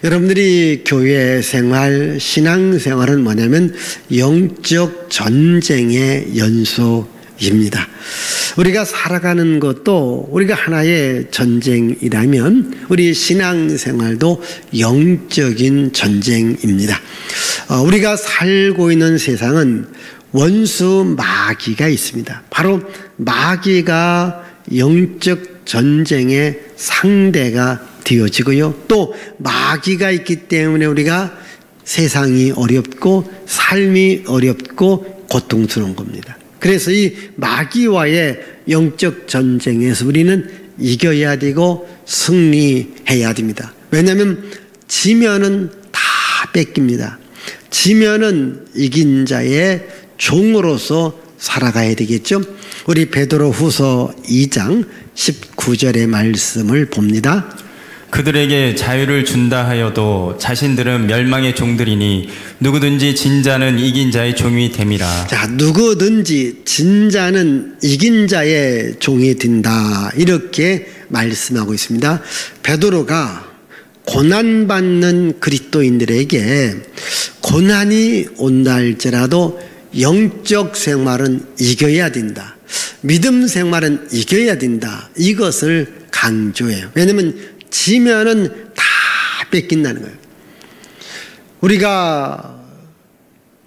여러분들이 교회 생활, 신앙 생활은 뭐냐면 영적 전쟁의 연속입니다. 우리가 살아가는 것도 우리가 하나의 전쟁이라면 우리 신앙 생활도 영적인 전쟁입니다. 우리가 살고 있는 세상은 원수 마귀가 있습니다. 바로 마귀가 영적 전쟁의 상대가 되어지고요. 또 마귀가 있기 때문에 우리가 세상이 어렵고 삶이 어렵고 고통스러운 겁니다. 그래서 이 마귀와의 영적 전쟁에서 우리는 이겨야 되고 승리해야 됩니다. 왜냐하면 지면은 다 뺏깁니다. 지면은 이긴 자의 종으로서 살아가야 되겠죠. 우리 베드로후서 2장 19절의 말씀을 봅니다. 그들에게 자유를 준다 하여도 자신들은 멸망의 종들이니 누구든지 진 자는 이긴 자의 종이 됨이라. 자, 누구든지 진 자는 이긴 자의 종이 된다, 이렇게 말씀하고 있습니다. 베드로가 고난받는 그리스도인들에게 고난이 온다 할지라도 영적 생활은 이겨야 된다, 믿음 생활은 이겨야 된다, 이것을 강조해요. 왜냐하면 지면은 다 뺏긴다는 거예요. 우리가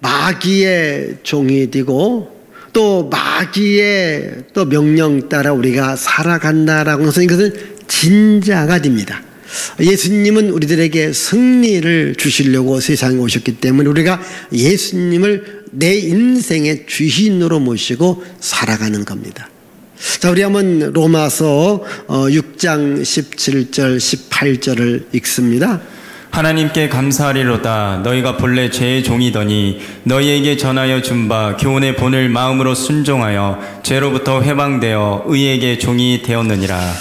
마귀의 종이 되고 또 마귀의 또 명령 따라 우리가 살아간다라고 해서 이것은 진자가 됩니다. 예수님은 우리들에게 승리를 주시려고 세상에 오셨기 때문에 우리가 예수님을 내 인생의 주인으로 모시고 살아가는 겁니다. 자, 우리 한번 로마서 6장 17절 18절을 읽습니다. 하나님께 감사하리로다. 너희가 본래 죄의 종이더니 너희에게 전하여 준 바 교훈의 본을 마음으로 순종하여 죄로부터 해방되어 의에게 종이 되었느니라.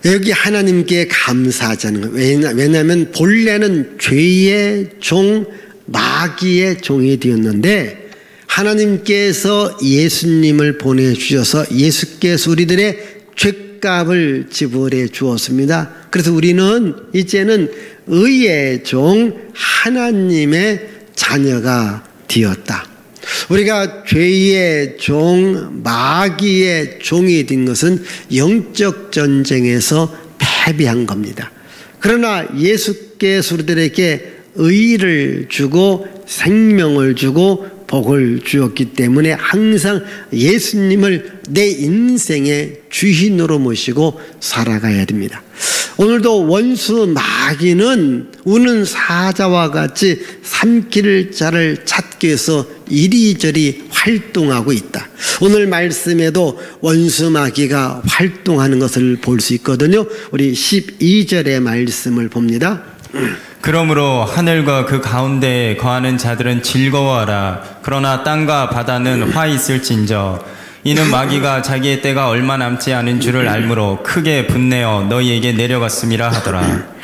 여기 하나님께 감사하자는 거예요. 왜냐하면 본래는 죄의 종, 마귀의 종이 되었는데 하나님께서 예수님을 보내주셔서 예수께서 우리들의 죄값을 지불해 주었습니다. 그래서 우리는 이제는 의의 종, 하나님의 자녀가 되었다. 우리가 죄의 종, 마귀의 종이 된 것은 영적 전쟁에서 패배한 겁니다. 그러나 예수께서 우리들에게 의를 주고 생명을 주고 복을 주었기 때문에 항상 예수님을 내 인생의 주인으로 모시고 살아가야 됩니다. 오늘도 원수 마귀는 우는 사자와 같이 삼킬 자를 찾기 위해서 이리저리 활동하고 있다. 오늘 말씀에도 원수 마귀가 활동하는 것을 볼 수 있거든요. 우리 12절의 말씀을 봅니다. 그러므로 하늘과 그 가운데에 거하는 자들은 즐거워하라. 그러나 땅과 바다는 화 있을진저 이는 마귀가 자기의 때가 얼마 남지 않은 줄을 알므로 크게 분내어 너희에게 내려갔음이라 하더라.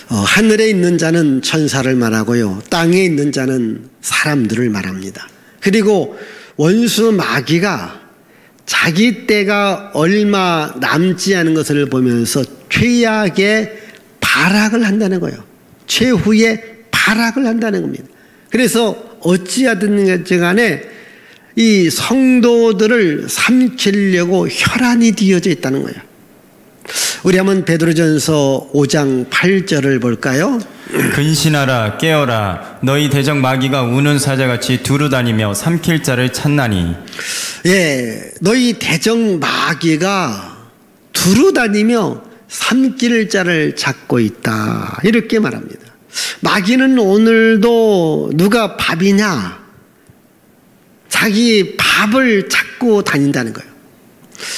하늘에 있는 자는 천사를 말하고요, 땅에 있는 자는 사람들을 말합니다. 그리고 원수 마귀가 자기 때가 얼마 남지 않은 것을 보면서 최악의 발악을 한다는 거예요. 최후의 발악을 한다는 겁니다. 그래서 어찌하든 간에 이 성도들을 삼키려고 혈안이 뒤어져 있다는 거예요. 우리 한번 베드로전서 5장 8절을 볼까요? 근신하라 깨어라 너희 대적 마귀가 우는 사자같이 두루다니며 삼킬 자를 찾나니. 예, 너희 대적 마귀가 두루다니며 삼킬 자를 찾고 있다, 이렇게 말합니다. 마귀는 오늘도 누가 밥이냐, 자기 밥을 찾고 다닌다는 거예요.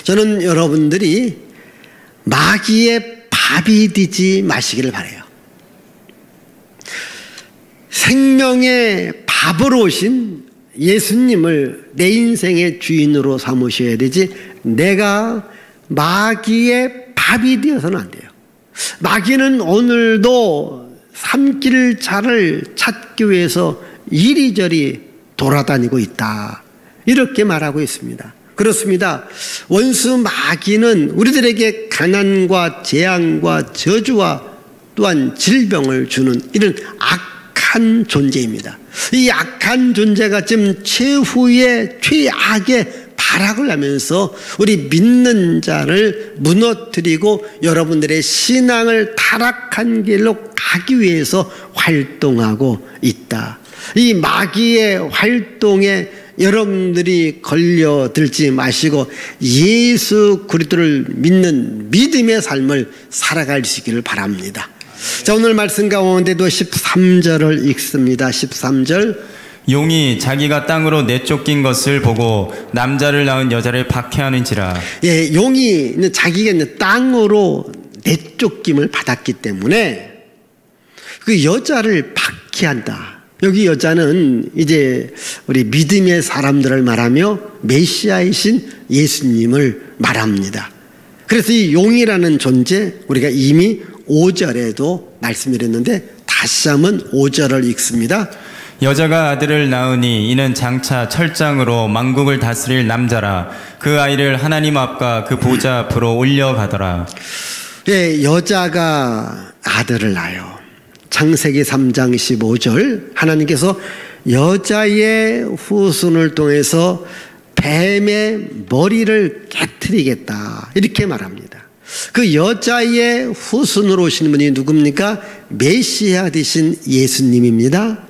저는 여러분들이 마귀의 밥이 되지 마시기를 바라요. 생명의 밥으로 오신 예수님을 내 인생의 주인으로 삼으셔야 되지, 내가 마귀의 밥이 되어서는 안 돼요. 마귀는 오늘도 삼킬 자를 찾기 위해서 이리저리 돌아다니고 있다, 이렇게 말하고 있습니다. 그렇습니다. 원수 마귀는 우리들에게 가난과 재앙과 저주와 또한 질병을 주는 이런 악한 존재입니다. 이 악한 존재가 지금 최후의 최악의 발악을 하면서 우리 믿는 자를 무너뜨리고 여러분들의 신앙을 타락한 길로 가기 위해서 활동하고 있다. 이 마귀의 활동에 여러분들이 걸려들지 마시고 예수 그리스도를 믿는 믿음의 삶을 살아가시기를 바랍니다. 자, 오늘 말씀 가운데도 13절을 읽습니다. 13절. 용이 자기가 땅으로 내쫓긴 것을 보고 남자를 낳은 여자를 박해하는지라. 예, 용이 자기가 땅으로 내쫓김을 받았기 때문에 그 여자를 박해한다. 여기 여자는 이제 우리 믿음의 사람들을 말하며 메시아이신 예수님을 말합니다. 그래서 이 용이라는 존재 우리가 이미 5절에도 말씀드렸는데 다시 한번 5절을 읽습니다. 여자가 아들을 낳으니 이는 장차 철장으로 만국을 다스릴 남자라. 그 아이를 하나님 앞과 그 보좌 앞으로 올려가더라. 예, 여자가 아들을 낳아요. 창세기 3장 15절 하나님께서 여자의 후손을 통해서 뱀의 머리를 깨트리겠다 이렇게 말합니다. 그 여자의 후손으로 오시는 분이 누굽니까? 메시아 되신 예수님입니다.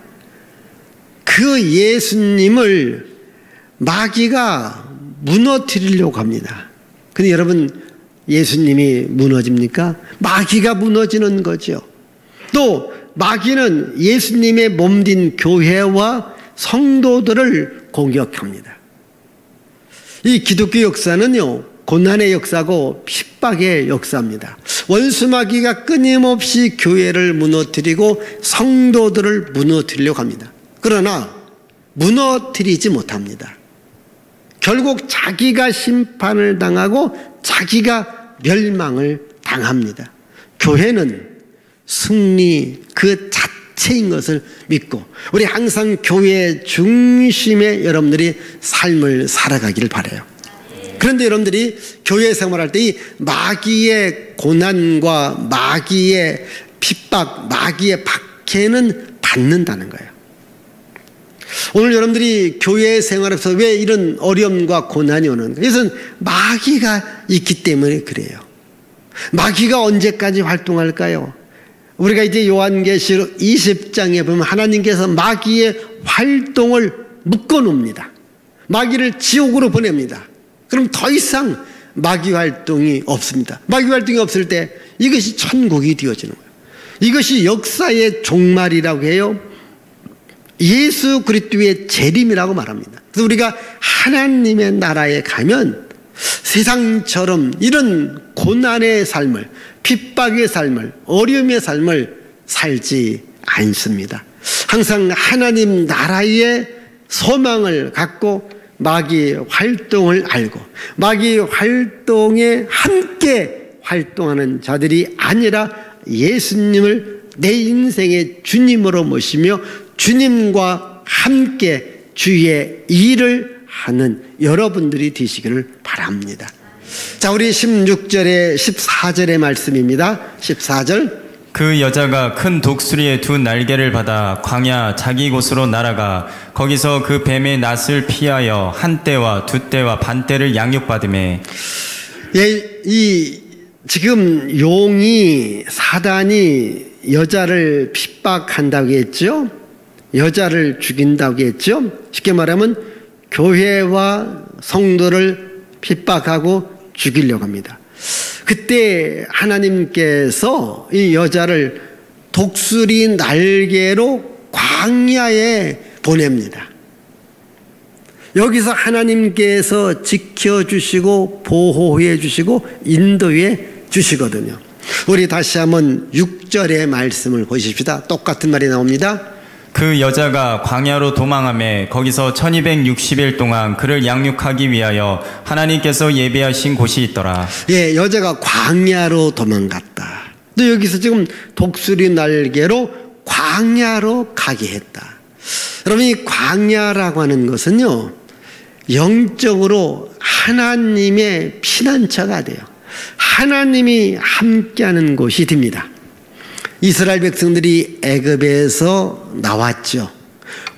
그 예수님을 마귀가 무너뜨리려고 합니다. 근데 여러분 예수님이 무너집니까? 마귀가 무너지는 거죠. 또 마귀는 예수님의 몸된 교회와 성도들을 공격합니다. 이 기독교 역사는요, 고난의 역사고 핍박의 역사입니다. 원수 마귀가 끊임없이 교회를 무너뜨리고 성도들을 무너뜨리려고 합니다. 그러나 무너뜨리지 못합니다. 결국 자기가 심판을 당하고 자기가 멸망을 당합니다. 교회는 승리 그 자체인 것을 믿고 우리 항상 교회의 중심에 여러분들이 삶을 살아가기를 바라요. 그런데 여러분들이 교회 생활할 때 이 마귀의 고난과 마귀의 핍박, 마귀의 박해는 받는다는 거예요. 오늘 여러분들이 교회 생활에서 왜 이런 어려움과 고난이 오는가? 이것은 마귀가 있기 때문에 그래요. 마귀가 언제까지 활동할까요? 우리가 이제 요한계시록 20장에 보면 하나님께서 마귀의 활동을 묶어놓습니다. 마귀를 지옥으로 보냅니다. 그럼 더 이상 마귀 활동이 없습니다. 마귀 활동이 없을 때 이것이 천국이 되어지는 거예요. 이것이 역사의 종말이라고 해요. 예수 그리스도의 재림이라고 말합니다. 그래서 우리가 하나님의 나라에 가면 세상처럼 이런 고난의 삶을, 핍박의 삶을, 어려움의 삶을 살지 않습니다. 항상 하나님 나라의 소망을 갖고 마귀 활동을 알고 마귀 활동에 함께 활동하는 자들이 아니라 예수님을 내 인생의 주님으로 모시며 주님과 함께 주의 일을 하는 여러분들이 되시기를 바랍니다. 자, 우리 16절에 14절의 말씀입니다. 14절. 그 여자가 큰 독수리의 두 날개를 받아 광야 자기 곳으로 날아가 거기서 그 뱀의 낫을 피하여 한 떼와 두 떼와 반 떼를 양육받으매. 예, 이 지금 용이 사단이 여자를 핍박한다고 했죠. 여자를 죽인다고 했죠. 쉽게 말하면 교회와 성도를 핍박하고 죽이려고 합니다. 그때 하나님께서 이 여자를 독수리 날개로 광야에 보냅니다. 여기서 하나님께서 지켜주시고 보호해 주시고 인도해 주시거든요. 우리 다시 한번 6절의 말씀을 보십시다. 똑같은 말이 나옵니다. 그 여자가 광야로 도망하매 거기서 1260일 동안 그를 양육하기 위하여 하나님께서 예비하신 곳이 있더라. 예, 여자가 광야로 도망갔다. 또 여기서 지금 독수리 날개로 광야로 가게 했다. 여러분, 이 광야라고 하는 것은요, 영적으로 하나님의 피난처가 돼요. 하나님이 함께하는 곳이 됩니다. 이스라엘 백성들이 애굽에서 나왔죠.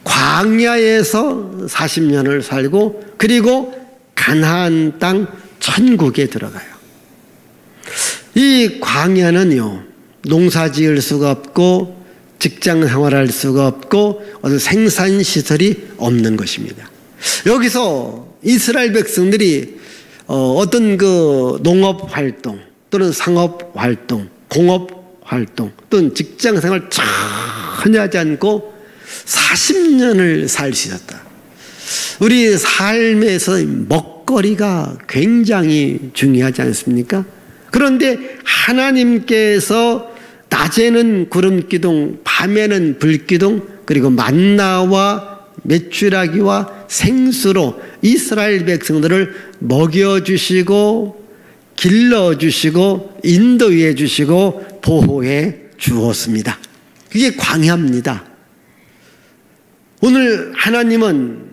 광야에서 40년을 살고 그리고 가나안 땅 천국에 들어가요. 이 광야는요, 농사 지을 수가 없고 직장 생활할 수가 없고 어떤 생산시설이 없는 것입니다. 여기서 이스라엘 백성들이 어떤 그 농업활동 또는 상업활동, 공업활동 또는 직장생활 전혀 하지 않고 40년을 살 수 있었다. 우리 삶에서 먹거리가 굉장히 중요하지 않습니까? 그런데 하나님께서 낮에는 구름기둥, 밤에는 불기둥, 그리고 만나와 메추라기와 생수로 이스라엘 백성들을 먹여주시고 길러주시고 인도해 주시고 보호해 주었습니다. 그게 광야입니다. 오늘 하나님은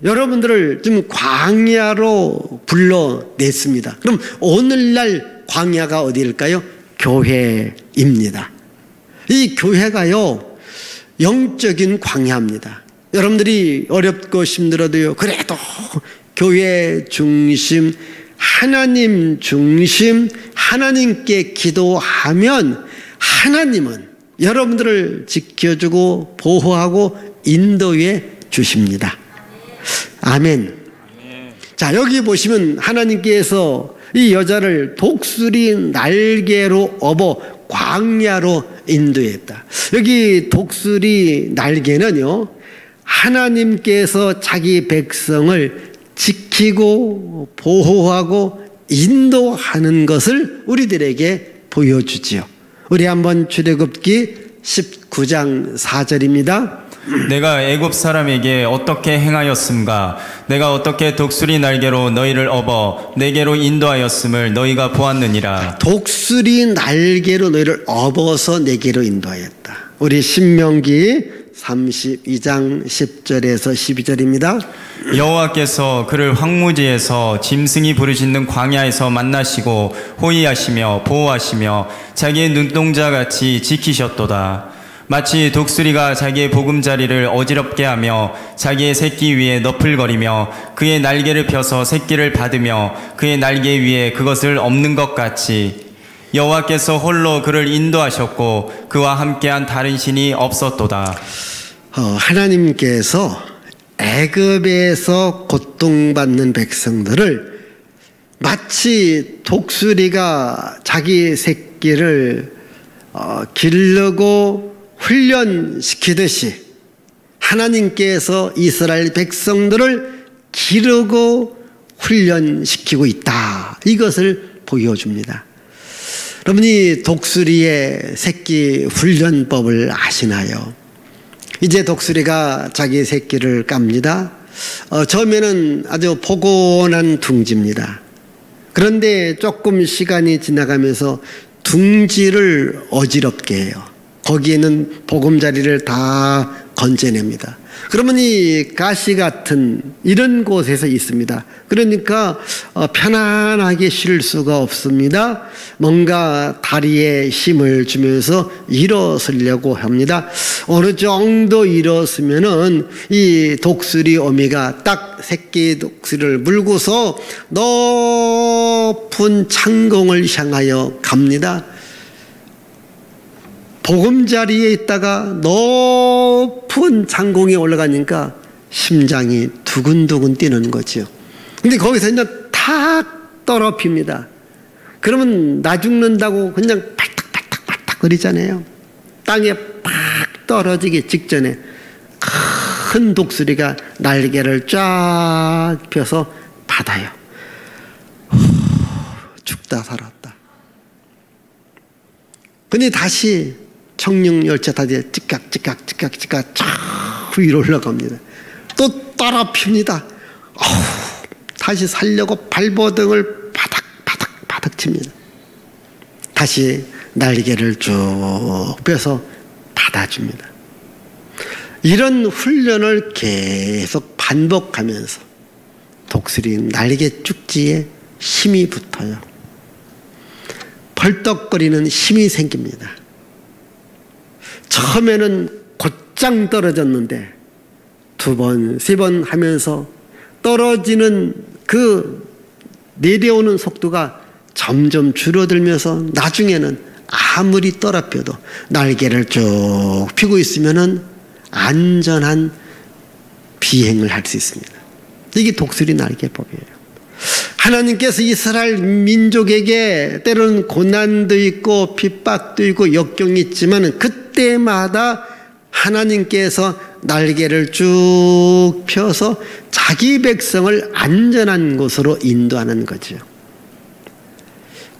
여러분들을 좀 광야로 불러냈습니다. 그럼 오늘날 광야가 어디일까요? 교회입니다. 이 교회가요, 영적인 광야입니다. 여러분들이 어렵고 힘들어도요, 그래도 교회 중심, 하나님 중심, 하나님께 기도하면 하나님은 여러분들을 지켜주고 보호하고 인도해 주십니다. 아멘. 자, 여기 보시면 하나님께서 이 여자를 독수리 날개로 업어 광야로 인도했다. 여기 독수리 날개는요, 하나님께서 자기 백성을 지키고 보호하고 인도하는 것을 우리들에게 보여주지요. 우리 한번 출애굽기 19장 4절입니다. 내가 애굽 사람에게 어떻게 행하였음가? 내가 어떻게 독수리 날개로 너희를 업어 내게로 인도하였음을 너희가 보았느니라. 독수리 날개로 너희를 업어서 내게로 인도하였다. 우리 신명기 32장 10절에서 12절입니다. 여호와께서 그를 황무지에서 짐승이 부르짖는 광야에서 만나시고 호위하시며 보호하시며 자기의 눈동자같이 지키셨도다. 마치 독수리가 자기의 보금자리를 어지럽게 하며 자기의 새끼 위에 너풀거리며 그의 날개를 펴서 새끼를 받으며 그의 날개 위에 그것을 엎는 것 같이 여호와께서 홀로 그를 인도하셨고 그와 함께한 다른 신이 없었도다. 하나님께서 애굽에서 고통받는 백성들을 마치 독수리가 자기 새끼를 기르고 훈련시키듯이 하나님께서 이스라엘 백성들을 기르고 훈련시키고 있다. 이것을 보여줍니다. 여러분이 독수리의 새끼 훈련법을 아시나요? 이제 독수리가 자기 새끼를 깝니다. 처음에는 아주 포근한 둥지입니다. 그런데 조금 시간이 지나가면서 둥지를 어지럽게 해요. 거기에는 보금자리를 다 건져냅니다. 그러면 이 가시 같은 이런 곳에서 있습니다. 그러니까 편안하게 쉴 수가 없습니다. 뭔가 다리에 힘을 주면서 일어서려고 합니다. 어느 정도 일어서면은 이 독수리 어미가 딱 새끼 독수리를 물고서 높은 창공을 향하여 갑니다. 보금자리에 있다가 높은 창공에 올라가니까 심장이 두근두근 뛰는 거죠. 근데 거기서 이제 탁 떨어집니다. 그러면 나 죽는다고 그냥 발탁발탁발탁 거리잖아요. 땅에 팍 떨어지기 직전에 큰 독수리가 날개를 쫙 펴서 받아요. 죽다 살았다. 근데 다시 청룡열차 타고 찌깍찌깍 쫙 위로 올라갑니다. 또 떨어집니다. 다시 살려고 발버둥을 바닥 칩니다. 다시 날개를 쭉 펴서 받아줍니다. 이런 훈련을 계속 반복하면서 독수리 날개 쭉지에 힘이 붙어요. 벌떡거리는 힘이 생깁니다. 처음에는 곧장 떨어졌는데 2번, 3번 하면서 떨어지는 그 내려오는 속도가 점점 줄어들면서 나중에는 아무리 떨어져도 날개를 쭉 펴고 있으면은 안전한 비행을 할 수 있습니다. 이게 독수리 날개법이에요. 하나님께서 이스라엘 민족에게 때로는 고난도 있고 핍박도 있고 역경이 있지만 그때마다 하나님께서 날개를 쭉 펴서 자기 백성을 안전한 곳으로 인도하는 거죠.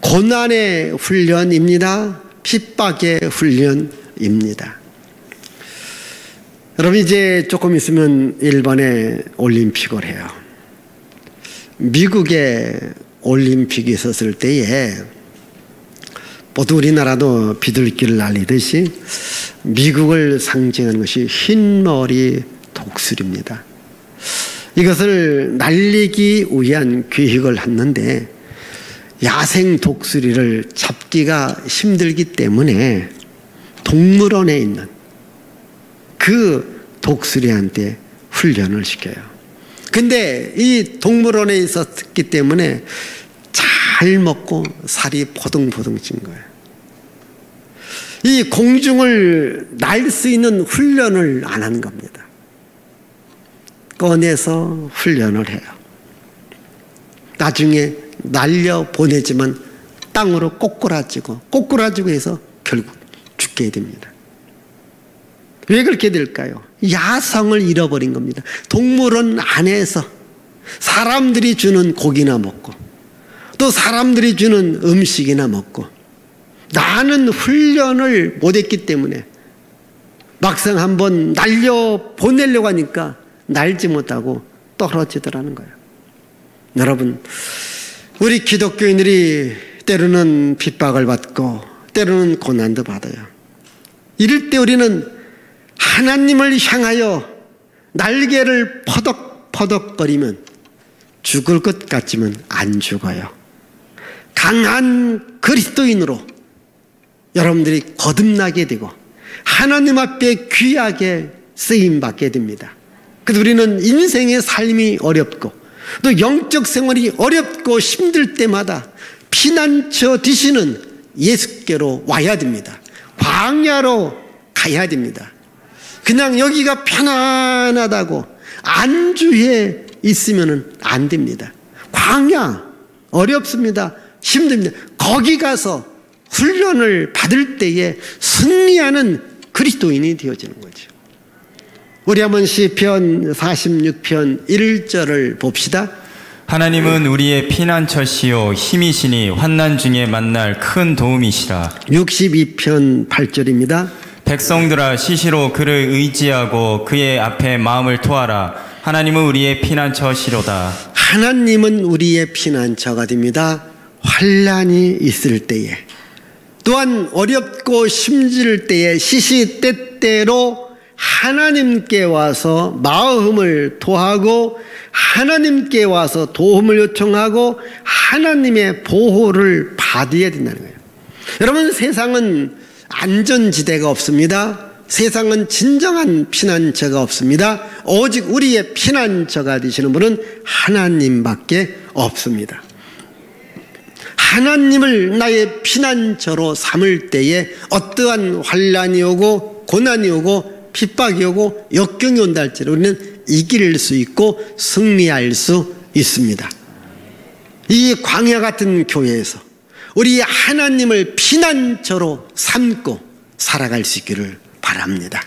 고난의 훈련입니다. 핍박의 훈련입니다. 여러분 이제 조금 있으면 일본에 올림픽을 해요. 미국에 올림픽이 있었을 때에 모두 우리나라도 비둘기를 날리듯이 미국을 상징하는 것이 흰머리 독수리입니다. 이것을 날리기 위한 계획을 했는데 야생 독수리를 잡기가 힘들기 때문에 동물원에 있는 그 독수리한테 훈련을 시켜요. 근데 이 동물원에 있었기 때문에 잘 먹고 살이 포동포동 찐 거예요. 이 공중을 날 수 있는 훈련을 안 한 겁니다. 꺼내서 훈련을 해요. 나중에 날려 보내지만 땅으로 꼬꾸라지고 해서 결국 죽게 됩니다. 왜 그렇게 될까요? 야성을 잃어버린 겁니다. 동물원 안에서 사람들이 주는 고기나 먹고 또 사람들이 주는 음식이나 먹고 나는 훈련을 못했기 때문에 막상 한번 날려 보내려고 하니까 날지 못하고 떨어지더라는 거예요. 여러분, 우리 기독교인들이 때로는 핍박을 받고 때로는 고난도 받아요. 이럴 때 우리는 하나님을 향하여 날개를 퍼덕퍼덕거리면 죽을 것 같지만 안 죽어요. 강한 그리스도인으로 여러분들이 거듭나게 되고 하나님 앞에 귀하게 쓰임받게 됩니다. 그래서 우리는 인생의 삶이 어렵고 또 영적 생활이 어렵고 힘들 때마다 피난처 되시는 예수께로 와야 됩니다. 광야로 가야 됩니다. 그냥 여기가 편안하다고 안주해 있으면 안 됩니다. 광야 어렵습니다. 힘듭니다. 거기 가서 훈련을 받을 때에 승리하는 그리스도인이 되어지는 거죠. 우리 한번 시편 46편 1절을 봅시다. 하나님은 우리의 피난처시요 힘이시니 환난 중에 만날 큰 도움이시라. 62편 8절입니다. 백성들아 시시로 그를 의지하고 그의 앞에 마음을 토하라. 하나님은 우리의 피난처시로다. 하나님은 우리의 피난처가 됩니다. 환난이 있을 때에 또한 어렵고 힘들 때에 시시때때로 하나님께 와서 마음을 토하고 하나님께 와서 도움을 요청하고 하나님의 보호를 받아야 된다는 거예요. 여러분, 세상은 안전지대가 없습니다. 세상은 진정한 피난처가 없습니다. 오직 우리의 피난처가 되시는 분은 하나님밖에 없습니다. 하나님을 나의 피난처로 삼을 때에 어떠한 환난이 오고 고난이 오고 핍박이 오고 역경이 온다 할지라도 우리는 이길 수 있고 승리할 수 있습니다. 이 광야 같은 교회에서 우리 하나님을 피난처로 삼고 살아갈 수 있기를 바랍니다.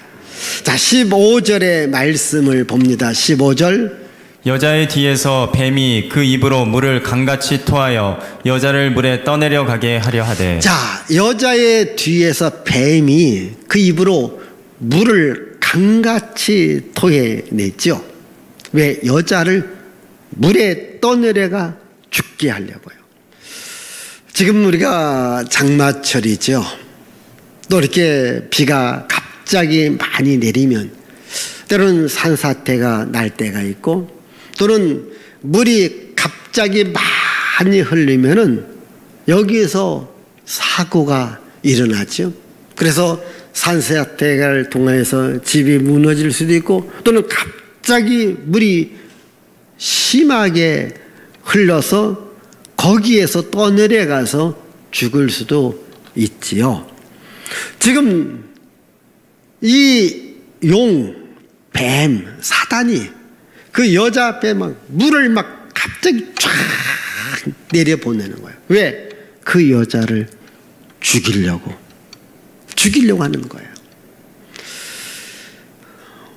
자, 15절의 말씀을 봅니다. 15절. 여자의 뒤에서 뱀이 그 입으로 물을 강같이 토하여 여자를 물에 떠내려가게 하려 하되. 자, 여자의 뒤에서 뱀이 그 입으로 물을 강같이 토해냈죠. 왜? 여자를 물에 떠내려가 죽게 하려고요. 지금 우리가 장마철이죠. 또 이렇게 비가 갑자기 많이 내리면 때로는 산사태가 날 때가 있고 또는 물이 갑자기 많이 흘리면은 여기에서 사고가 일어나죠. 그래서 산사태를 통해서 집이 무너질 수도 있고, 또는 갑자기 물이 심하게 흘러서 거기에서 떠내려가서 죽을 수도 있지요. 지금 이 용, 뱀, 사단이 그 여자 앞에 막 물을 막 갑자기 쫙 내려보내는 거예요. 왜? 그 여자를 죽이려고 하는 거예요.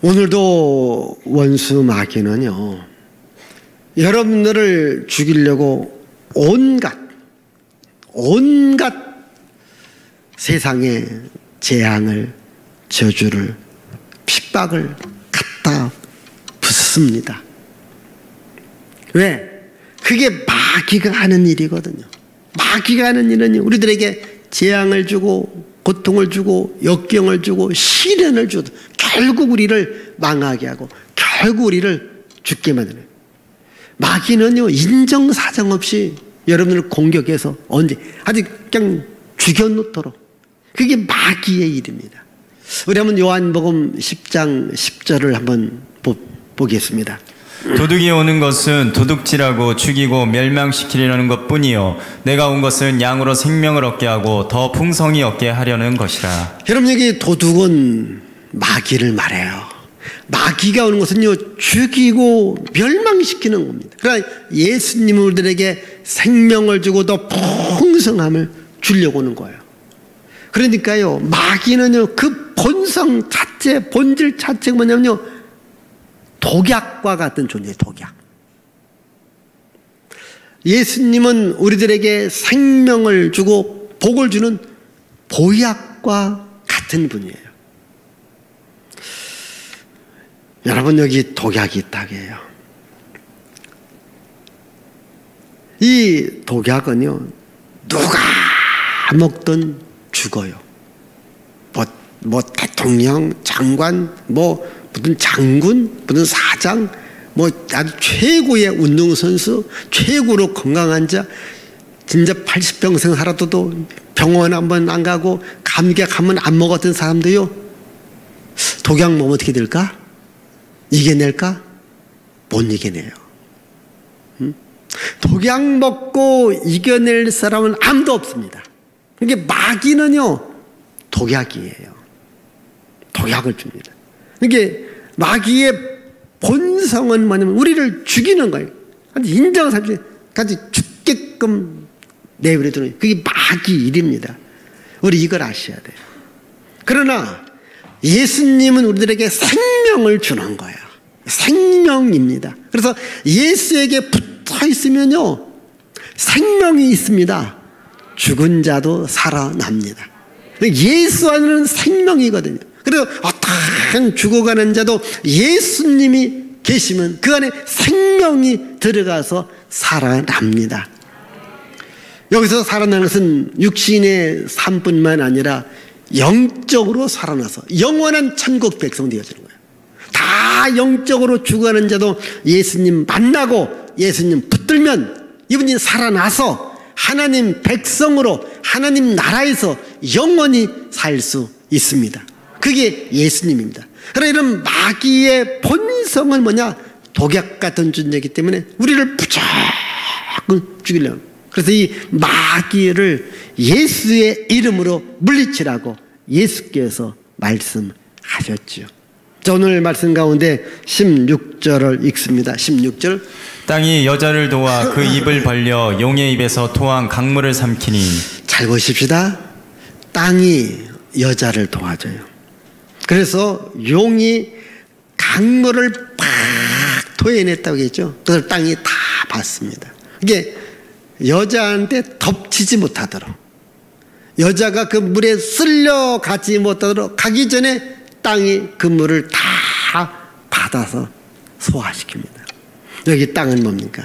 오늘도 원수 마귀는요, 여러분들을 죽이려고 온갖 세상의 재앙을, 저주를, 핍박을 갖다 붓습니다. 왜? 그게 마귀가 하는 일이거든요. 마귀가 하는 일은 우리들에게 재앙을 주고 고통을 주고 역경을 주고 시련을 주고 결국 우리를 망하게 하고 결국 우리를 죽게 만드는, 마귀는요 인정사정 없이 여러분을 공격해서 언제 아주 그냥 죽여놓도록, 그게 마귀의 일입니다. 우리 한번 요한복음 10장 10절을 한번 보겠습니다. 도둑이 오는 것은 도둑질하고 죽이고 멸망시키려는 것뿐이요 내가 온 것은 양으로 생명을 얻게 하고 더 풍성히 얻게 하려는 것이라. 여러분, 여기 도둑은 마귀를 말해요. 마귀가 오는 것은요 죽이고 멸망시키는 겁니다. 그러나 예수님은 우리들에게 생명을 주고 더 풍성함을 주려고 하는 거예요. 그러니까요 마귀는요 그 본성 자체, 본질 자체가 뭐냐면요 독약과 같은 존재예요. 독약. 예수님은 우리들에게 생명을 주고 복을 주는 보약과 같은 분이에요. 여러분, 여기 독약이 있다고 해요. 이 독약은요 누가 먹든 죽어요. 뭐 대통령, 장관, 무슨 장군, 무슨 사장, 아주 최고의 운동선수, 최고로 건강한 자, 진짜 80평생 살아도 병원 한번 안 가고 감기약하면 안 먹었던 사람도요 독약 먹으면 어떻게 될까? 이겨낼까? 못 이겨내요. 독약 먹고 이겨낼 사람은 아무도 없습니다. 이게 마귀는요 독약이에요. 독약을 줍니다. 이게 마귀의 본성은 뭐냐면 우리를 죽이는 거예요. 인정사까지 죽게끔 내버려두는, 그게 마귀 일입니다. 우리 이걸 아셔야 돼요. 그러나 예수님은 우리들에게 생명을 주는 거예요. 생명입니다. 그래서 예수에게 붙어 있으면요 생명이 있습니다. 죽은 자도 살아납니다. 예수 안에는 생명이거든요. 그래서 어떤 죽어가는 자도 예수님이 계시면 그 안에 생명이 들어가서 살아납니다. 여기서 살아나는 것은 육신의 삶뿐만 아니라 영적으로 살아나서 영원한 천국 백성 되어지는 거예요. 다 영적으로 죽어가는 자도 예수님 만나고 예수님 붙들면 이분이 살아나서 하나님 백성으로 하나님 나라에서 영원히 살 수 있습니다. 그게 예수님입니다. 그러나 이런 마귀의 본성은 뭐냐? 독약 같은 존재이기 때문에 우리를 무조건 죽이려고. 그래서 이 마귀를 예수의 이름으로 물리치라고 예수께서 말씀하셨죠. 자, 오늘 말씀 가운데 16절을 읽습니다. 16절. 땅이 여자를 도와 그 입을 벌려 용의 입에서 토한 강물을 삼키니. 잘 보십시다. 땅이 여자를 도와줘요. 그래서 용이 강물을 팍 토해냈다고 했죠. 그래서 땅이 다 봤습니다. 이게 여자한테 덮치지 못하도록, 여자가 그 물에 쓸려가지 못하도록 가기 전에 땅이 그 물을 다 받아서 소화시킵니다. 여기 땅은 뭡니까?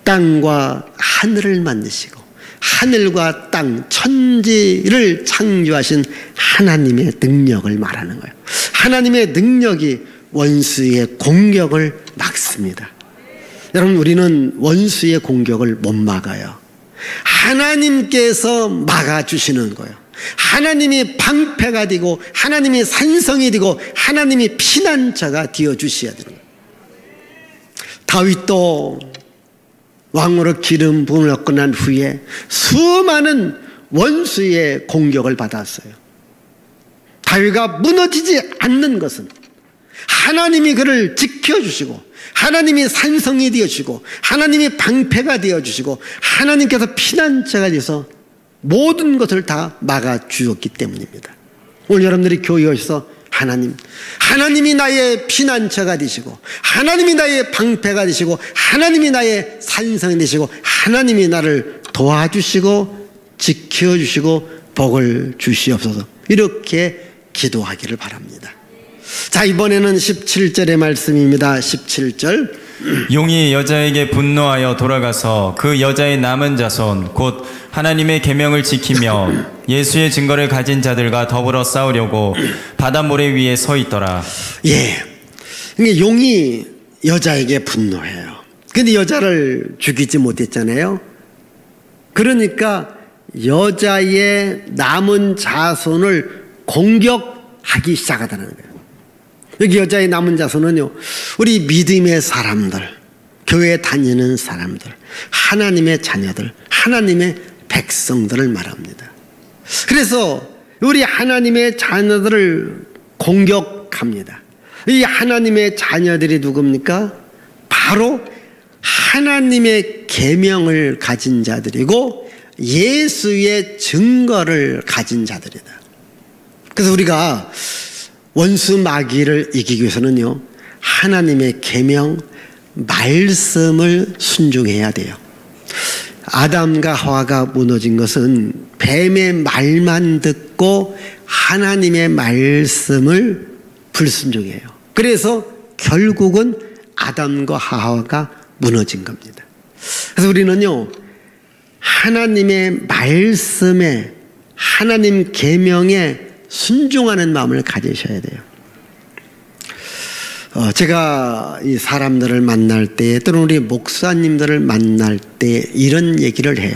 땅과 하늘을 만드시고 하늘과 땅, 천지를 창조하신 하나님의 능력을 말하는 거예요. 하나님의 능력이 원수의 공격을 막습니다. 여러분, 우리는 원수의 공격을 못 막아요. 하나님께서 막아주시는 거예요. 하나님이 방패가 되고 하나님이 산성이 되고 하나님이 피난처가 되어주셔야 되는 거예요. 다윗도 왕으로 기름 부음을 얻고 난 후에 수많은 원수의 공격을 받았어요. 다윗가 무너지지 않는 것은 하나님이 그를 지켜주시고 하나님이 산성이 되어주시고 하나님이 방패가 되어주시고 하나님께서 피난처가 되어서 모든 것을 다 막아주었기 때문입니다. 오늘 여러분들이 교회에 오셔서 하나님이 나의 피난처가 되시고 하나님이 나의 방패가 되시고 하나님이 나의 산성이 되시고 하나님이 나를 도와주시고 지켜주시고 복을 주시옵소서, 이렇게 기도하기를 바랍니다. 자, 이번에는 17절의 말씀입니다. 17절. 용이 여자에게 분노하여 돌아가서 그 여자의 남은 자손 곧 하나님의 계명을 지키며 예수의 증거를 가진 자들과 더불어 싸우려고 바다 모래 위에 서 있더라. 예, 용이 여자에게 분노해요. 근데 여자를 죽이지 못했잖아요. 그러니까 여자의 남은 자손을 공격하기 시작하다는 거예요. 여기 여자의 남은 자손은요, 우리 믿음의 사람들, 교회 다니는 사람들, 하나님의 자녀들, 하나님의 백성들을 말합니다. 그래서 우리 하나님의 자녀들을 공격합니다. 이 하나님의 자녀들이 누굽니까? 바로 하나님의 계명을 가진 자들이고 예수의 증거를 가진 자들이다. 그래서 우리가 원수 마귀를 이기기 위해서는요, 하나님의 계명, 말씀을 순종해야 돼요. 아담과 하와가 무너진 것은 뱀의 말만 듣고 하나님의 말씀을 불순종해요. 그래서 결국은 아담과 하와가 무너진 겁니다. 그래서 우리는요, 하나님의 말씀에, 하나님 계명에 순종하는 마음을 가지셔야 돼요. 제가 이 사람들을 만날 때, 또는 우리 목사님들을 만날 때 이런 얘기를 해요.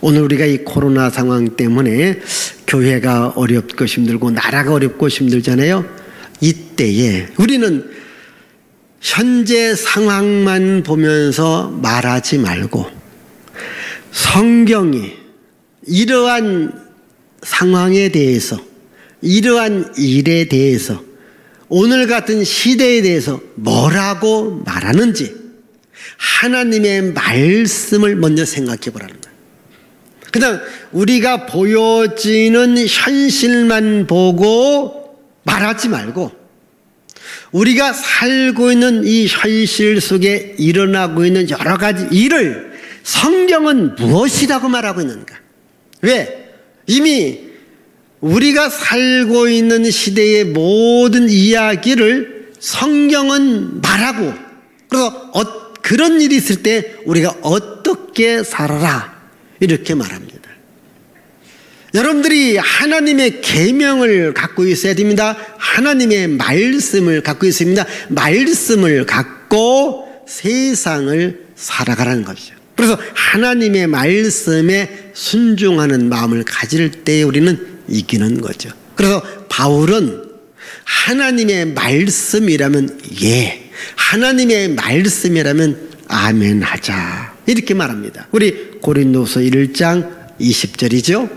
오늘 우리가 이 코로나 상황 때문에 교회가 어렵고 힘들고 나라가 어렵고 힘들잖아요. 이때에 우리는 현재 상황만 보면서 말하지 말고 성경이 이러한 상황에 대해서, 이러한 일에 대해서, 오늘 같은 시대에 대해서 뭐라고 말하는지 하나님의 말씀을 먼저 생각해 보라는 거예요. 그냥 우리가 보여지는 현실만 보고 말하지 말고 우리가 살고 있는 이 현실 속에 일어나고 있는 여러 가지 일을 성경은 무엇이라고 말하고 있는가? 왜? 이미 우리가 살고 있는 시대의 모든 이야기를 성경은 말하고, 그래서 그런 일이 있을 때 우리가 어떻게 살아라, 이렇게 말합니다. 여러분들이 하나님의 계명을 갖고 있어야 됩니다. 하나님의 말씀을 갖고 있습니다. 말씀을 갖고 세상을 살아가라는 것이죠. 그래서 하나님의 말씀에 순종하는 마음을 가질 때 우리는 이기는 거죠. 그래서 바울은 하나님의 말씀이라면 예, 하나님의 말씀이라면 아멘 하자, 이렇게 말합니다. 우리 고린도서 1장 20절이죠.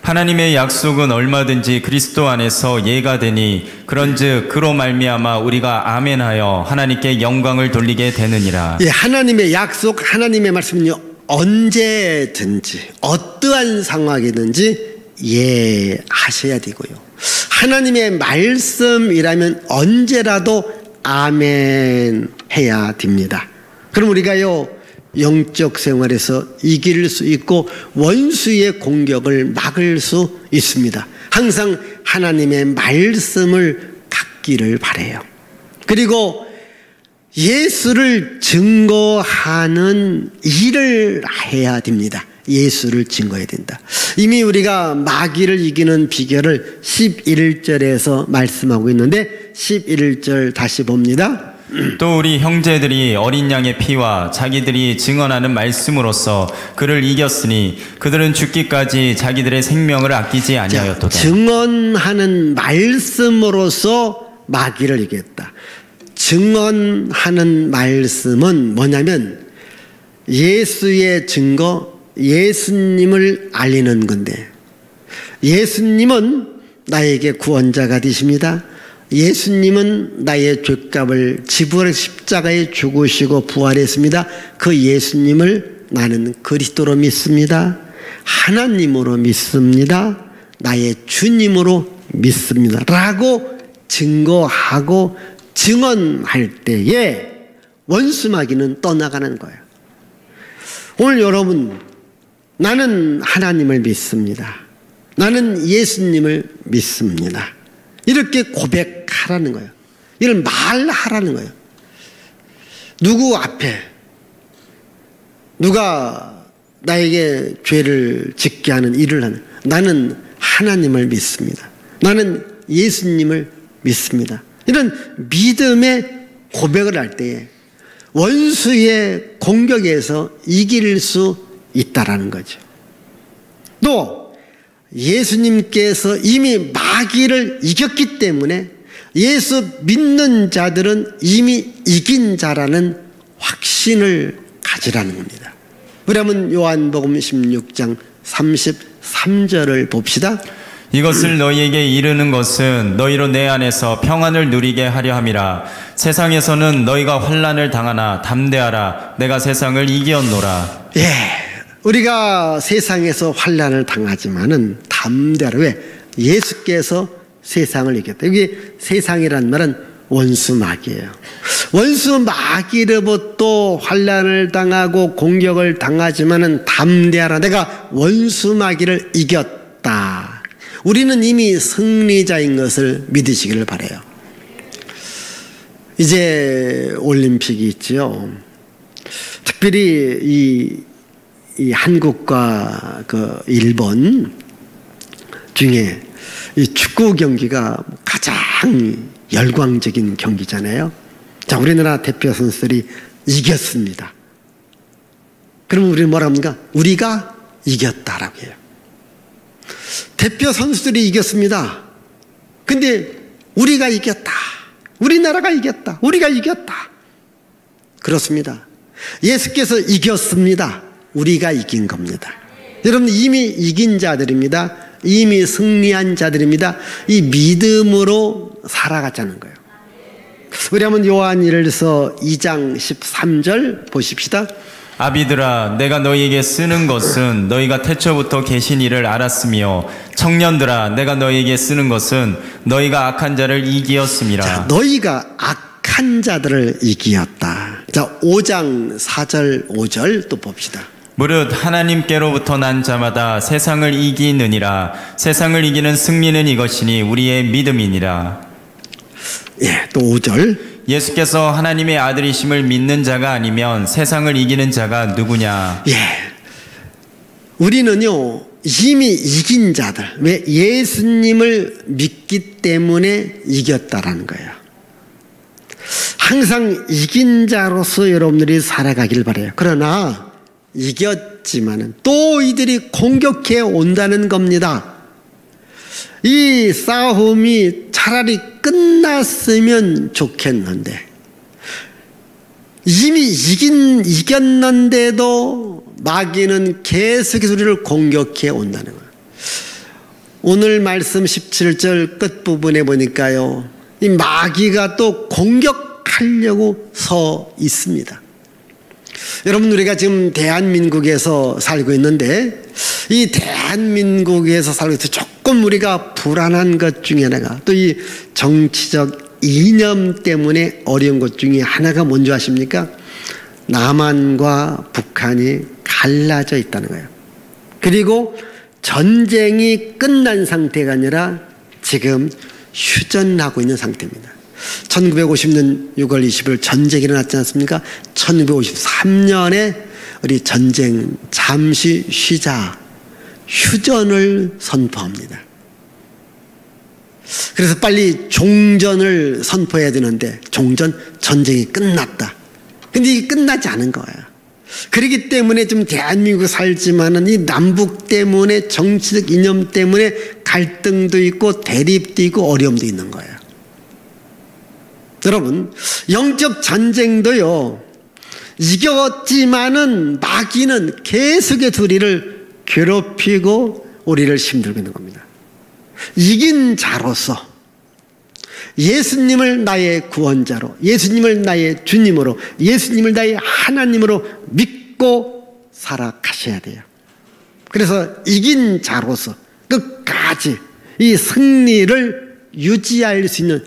하나님의 약속은 얼마든지 그리스도 안에서 예가 되니 그런즉 그로 말미암아 우리가 아멘하여 하나님께 영광을 돌리게 되느니라. 예, 하나님의 약속, 하나님의 말씀은요, 언제든지 어떠한 상황이든지 예 하셔야 되고요. 하나님의 말씀이라면 언제라도 아멘 해야 됩니다. 그럼 우리가요, 영적 생활에서 이길 수 있고 원수의 공격을 막을 수 있습니다. 항상 하나님의 말씀을 갖기를 바라요. 그리고 예수를 증거하는 일을 해야 됩니다. 예수를 증거해야 된다. 이미 우리가 마귀를 이기는 비결을 11절에서 말씀하고 있는데 11절 다시 봅니다. 또 우리 형제들이 어린 양의 피와 자기들이 증언하는 말씀으로써 그를 이겼으니 그들은 죽기까지 자기들의 생명을 아끼지 아니하였도다. 증언하는 말씀으로써 마귀를 이겼다. 증언하는 말씀은 뭐냐면 예수의 증거, 예수님을 알리는 건데, 예수님은 나에게 구원자가 되십니다. 예수님은 나의 죄값을 지불해 십자가에 죽으시고 부활했습니다. 그 예수님을 나는 그리스도로 믿습니다. 하나님으로 믿습니다. 나의 주님으로 믿습니다. 라고 증거하고 증언할 때에 원수 마귀는 떠나가는 거예요. 오늘 여러분, 나는 하나님을 믿습니다. 나는 예수님을 믿습니다. 이렇게 고백하라는 거예요. 이런 말하라는 거예요. 누구 앞에 누가 나에게 죄를 짓게 하는 일을 하는, 나는 하나님을 믿습니다. 나는 예수님을 믿습니다. 이런 믿음의 고백을 할 때에 원수의 공격에서 이길 수 있다라는 거죠. 또 예수님께서 이미 마귀를 이겼기 때문에 예수 믿는 자들은 이미 이긴 자라는 확신을 가지라는 겁니다. 우리 한번 요한복음 16장 33절을 봅시다. 이것을 너희에게 이르는 것은 너희로 내 안에서 평안을 누리게 하려 함이라. 세상에서는 너희가 환난을 당하나 담대하라. 내가 세상을 이기었노라. 예, 우리가 세상에서 환난을 당하지만은 담대하라. 왜? 예수께서 세상을 이겼다. 여기 세상이란 말은 원수 마귀예요. 원수 마귀로부터 환난을 당하고 공격을 당하지만은 담대하라. 내가 원수 마귀를 이겼다. 우리는 이미 승리자인 것을 믿으시기를 바라요. 이제 올림픽이 있죠. 특별히 이 한국과 그 일본 중에 이 축구 경기가 가장 열광적인 경기잖아요. 자, 우리나라 대표 선수들이 이겼습니다. 그러면 우리는 뭐라 합니까? 우리가 이겼다라고 해요. 대표 선수들이 이겼습니다. 근데 우리가 이겼다. 우리나라가 이겼다. 우리가 이겼다. 그렇습니다. 예수께서 이겼습니다. 우리가 이긴 겁니다. 여러분, 이미 이긴 자들입니다. 이미 승리한 자들입니다. 이 믿음으로 살아가자는 거예요. 우리 한번 요한일서 2장 13절 보십시다. 아비들아, 내가 너희에게 쓰는 것은 너희가 태초부터 계신 이를 알았으며, 청년들아, 내가 너희에게 쓰는 것은 너희가 악한 자를 이기었음이라. 자, 너희가 악한 자들을 이기었다. 자, 5장 4절 5절 또 봅시다. 무릇 하나님께로부터 난 자마다 세상을 이기느니라. 세상을 이기는 승리는 이것이니 우리의 믿음이니라. 예, 또 5절. 예수께서 하나님의 아들이심을 믿는 자가 아니면 세상을 이기는 자가 누구냐? 예, 우리는요 이미 이긴 자들. 왜? 예수님을 믿기 때문에 이겼다라는 거예요. 항상 이긴 자로서 여러분들이 살아가길 바라요. 그러나 이겼지만은 또 이들이 공격해 온다는 겁니다. 이 싸움이 차라리 끝났으면 좋겠는데, 이미 이겼는데도 마귀는 계속해서 우리를 공격해 온다는 거예요. 오늘 말씀 17절 끝부분에 보니까요, 이 마귀가 또 공격하려고 서 있습니다. 여러분, 우리가 지금 대한민국에서 살고 있는데, 이 대한민국에서 살고 있어서 조금 우리가 불안한 것 중에 하나가, 또 이 정치적 이념 때문에 어려운 것 중에 하나가 뭔지 아십니까? 남한과 북한이 갈라져 있다는 거예요. 그리고 전쟁이 끝난 상태가 아니라 지금 휴전하고 있는 상태입니다. 1950년 6월 20일 전쟁이 일어났지 않습니까? 1953년에 우리 전쟁 잠시 쉬자, 휴전을 선포합니다. 그래서 빨리 종전을 선포해야 되는데 종전 전쟁이 끝났다. 근데 이게 끝나지 않은 거예요. 그렇기 때문에 좀 대한민국 살지만은 이 남북 때문에 정치적 이념 때문에 갈등도 있고 대립도 있고 어려움도 있는 거예요. 여러분, 영적 전쟁도요, 이겼지만은 마귀는 계속해서 우리를 괴롭히고 우리를 힘들게 하는 겁니다. 이긴 자로서 예수님을 나의 구원자로, 예수님을 나의 주님으로, 예수님을 나의 하나님으로 믿고 살아가셔야 돼요. 그래서 이긴 자로서 끝까지 이 승리를 유지할 수 있는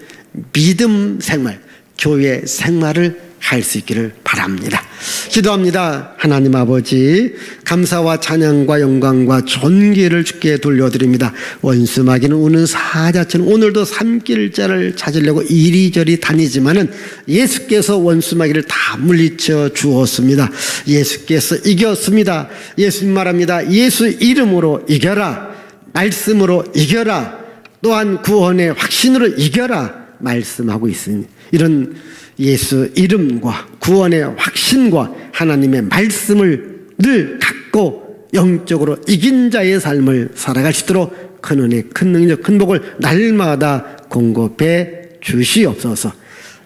믿음 생활, 교회 생활을 할 수 있기를 바랍니다. 기도합니다. 하나님 아버지, 감사와 찬양과 영광과 존귀를 주께 돌려드립니다. 원수 마귀는 우는 사자처럼 오늘도 산길자를 찾으려고 이리저리 다니지만은 예수께서 원수 마귀를 다 물리쳐 주었습니다. 예수께서 이겼습니다. 예수님 말합니다. 예수 이름으로 이겨라. 말씀으로 이겨라. 또한 구원의 확신으로 이겨라. 말씀하고 있으니 이런 예수 이름과 구원의 확신과 하나님의 말씀을 늘 갖고 영적으로 이긴 자의 삶을 살아갈 수 있도록 큰 은혜, 큰 능력, 큰 복을 날마다 공급해 주시옵소서.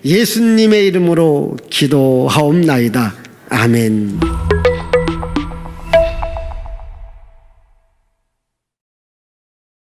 예수님의 이름으로 기도하옵나이다. 아멘.